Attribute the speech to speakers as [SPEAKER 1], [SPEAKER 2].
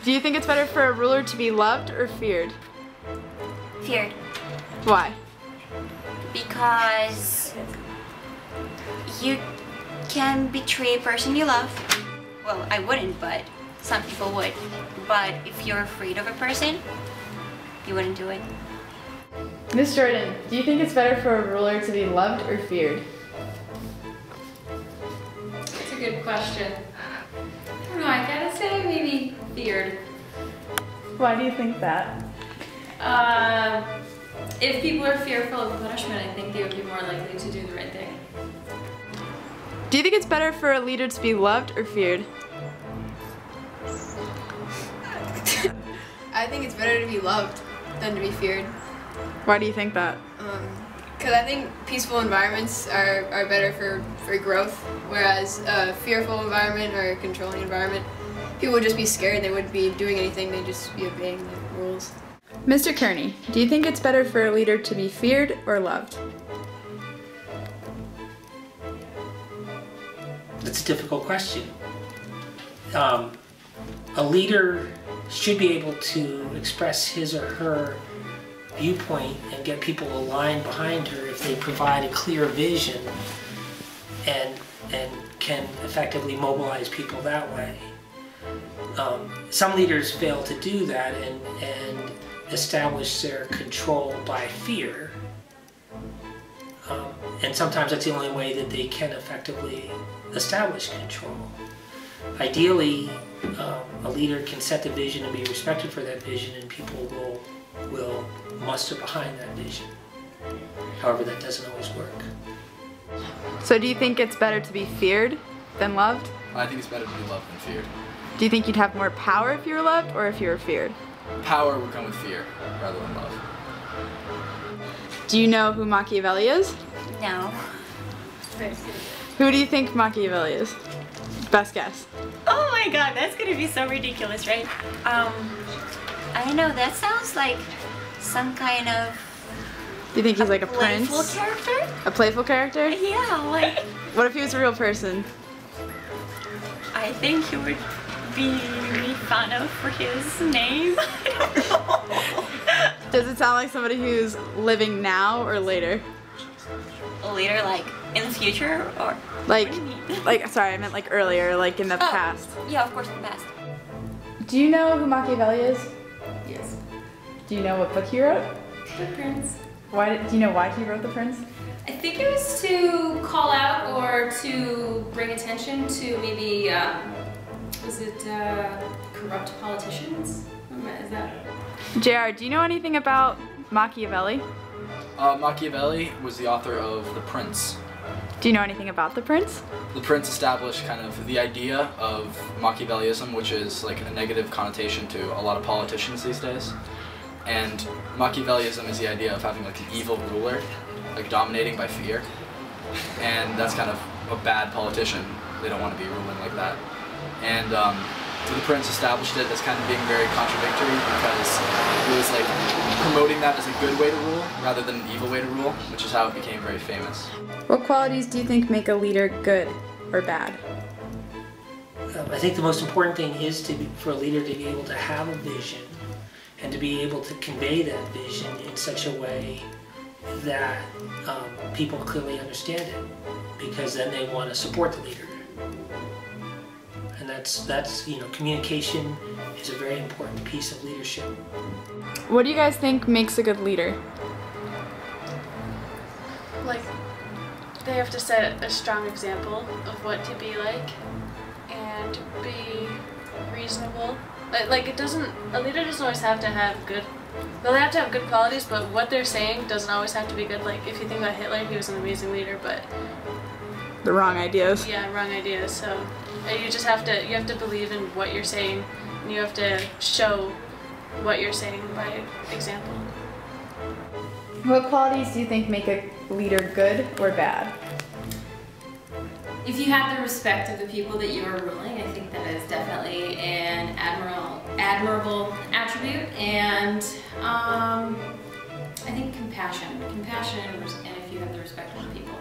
[SPEAKER 1] Do you think it's better for a ruler to be loved or feared?
[SPEAKER 2] Feared.
[SPEAKER 1] Why?
[SPEAKER 2] Because you can betray a person you love. Well, I wouldn't, but some people would. But if you're afraid of a person, you wouldn't do it.
[SPEAKER 1] Miss Jordan, do you think it's better for a ruler to be loved or feared?
[SPEAKER 3] That's a good question. I don't know, I gotta say maybe feared.
[SPEAKER 1] Why do you think that?
[SPEAKER 3] If people are fearful of punishment, I think they would be more likely to do the right thing.
[SPEAKER 1] Do you think it's better for a leader to be loved or feared?
[SPEAKER 4] I think it's better to be loved than to be feared.
[SPEAKER 1] Why do you think that?
[SPEAKER 4] Because I think peaceful environments are better for growth, whereas a fearful environment or a controlling environment, people would just be scared, they wouldn't be doing anything, they'd just be obeying the rules.
[SPEAKER 1] Mr. Kearney, do you think it's better for a leader to be feared or loved?
[SPEAKER 5] That's a difficult question. A leader should be able to express his or her viewpoint and get people aligned behind her if they provide a clear vision and can effectively mobilize people that way. Some leaders fail to do that and establish their control by fear. And sometimes that's the only way that they can effectively establish control. Ideally, a leader can set the vision and be respected for that vision, and people will muster behind that vision. However, that doesn't always work.
[SPEAKER 1] So do you think it's better to be feared than loved?
[SPEAKER 6] I think it's better to be loved than feared.
[SPEAKER 1] Do you think you'd have more power if you were loved or if you were feared?
[SPEAKER 6] Power would come with fear rather than love.
[SPEAKER 1] Do you know who Machiavelli is?
[SPEAKER 2] No.
[SPEAKER 1] Who do you think Machiavelli is? Best guess.
[SPEAKER 2] Oh my god, that's gonna be so ridiculous, right? I don't know, that sounds like some kind of...
[SPEAKER 1] Do you think he's like a prince?
[SPEAKER 2] Playful character?
[SPEAKER 1] A playful character?
[SPEAKER 2] Yeah, like...
[SPEAKER 1] What if he was a real person?
[SPEAKER 2] I think he would be made fun of for his name. I don't know.
[SPEAKER 1] Does it sound like somebody who's living now or later?
[SPEAKER 2] Later, like in the future, or
[SPEAKER 1] Like,
[SPEAKER 2] what do you mean?
[SPEAKER 1] like, sorry, I meant like earlier, like in the past.
[SPEAKER 2] Yeah, of course, in the past.
[SPEAKER 1] Do you know who Machiavelli is?
[SPEAKER 3] Yes.
[SPEAKER 1] Do you know what book he wrote?
[SPEAKER 3] The Prince.
[SPEAKER 1] Do you know why he wrote The Prince?
[SPEAKER 3] I think it was to call out or to bring attention to maybe, was it corrupt politicians? Is that?
[SPEAKER 1] JR, do you know anything about Machiavelli?
[SPEAKER 6] Machiavelli was the author of The Prince.
[SPEAKER 1] Do you know anything about The Prince?
[SPEAKER 6] The Prince established kind of the idea of Machiavellism, which is like a negative connotation to a lot of politicians these days. And Machiavellism is the idea of having like an evil ruler, like dominating by fear. And that's kind of a bad politician. They don't want to be ruling like that. And the Prince established it as kind of being very contradictory because it was like promoting that as a good way to rule rather than an evil way to rule, which is how it became very famous.
[SPEAKER 1] What qualities do you think make a leader good or bad?
[SPEAKER 5] I think the most important thing is for a leader to be able to have a vision and to be able to convey that vision in such a way that people clearly understand it, because then they want to support the leader. And that's you know, communication is a very important piece of leadership.
[SPEAKER 1] What do you guys think makes a good leader?
[SPEAKER 7] Like, they have to set a strong example of what to be like and be reasonable. Like a leader doesn't always have to have good, they'll have to have good qualities, but what they're saying doesn't always have to be good. Like, if you think about Hitler, he was an amazing leader, but...
[SPEAKER 1] The wrong ideas.
[SPEAKER 7] Yeah, wrong ideas, so you just have to believe in what you're saying, and you have to show what you're saying by example.
[SPEAKER 1] What qualities do you think make a leader good or bad?
[SPEAKER 3] If you have the respect of the people that you are ruling, I think that is definitely an admirable attribute, and I think compassion, and if you have the respect of the people.